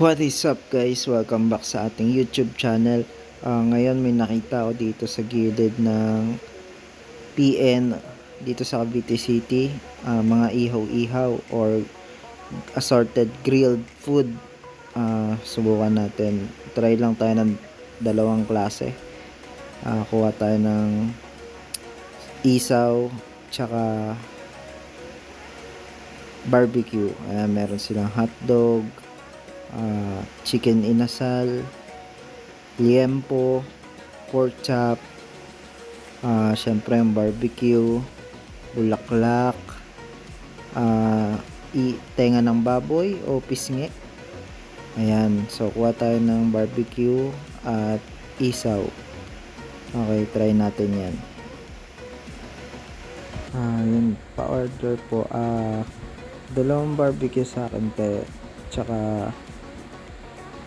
What is up guys? Welcome back sa ating YouTube channel. Ngayon may nakita ako dito sa gilid ng PN dito sa Cavite City. Mga ihaw-ihaw or assorted grilled food. Subukan natin. Try lang tayo ng dalawang klase. Kuha tayo ng isaw tsaka barbecue. Meron silang hotdog, chicken inasal, liempo, pork chop, syempre yung barbecue, bulaklak, tenga ng baboy o pisngi. Ayan, so kuha tayo ng barbecue at isaw. Okay, try natin yan. Yun, pa-order po. Dalawang barbecue sa akin te, tsaka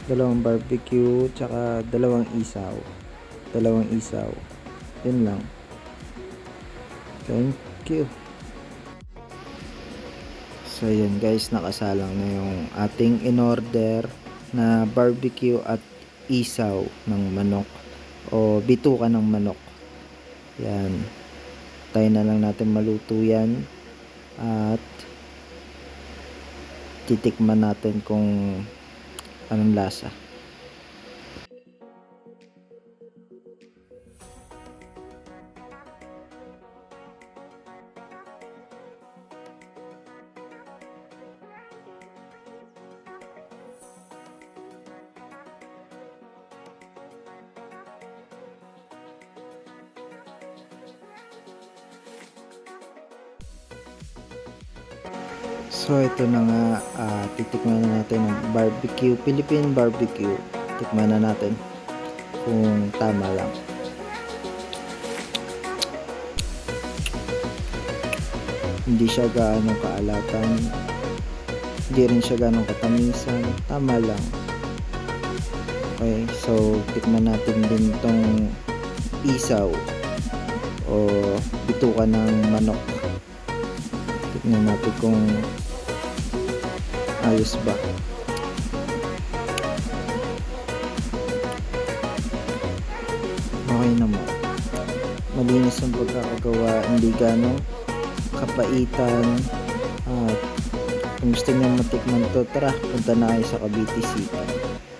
dalawang barbecue, tsaka dalawang isaw. Yun lang. Thank you. So yun guys, nakasalang na yung ating in-order na barbecue at isaw ng manok o bituka ng manok. Yan. Tayo na lang natin maluto yan at titikman natin kung anong lasa. So ito na nga, titikman na natin ng barbecue, Philippine barbecue. Tikman na natin kung tama lang. Hindi siya gaano kaalatan, hindi rin siya gaano katamisan, tama lang. Okay, so tikman natin din tong isaw o bituka ng manok. Tikman natin kung ayos ba. Okay naman, malinis ang pagkakagawa, hindi ganong kapaitan. At kung gusto nyo matikman to, tara, punta na kayo sa Cavite City.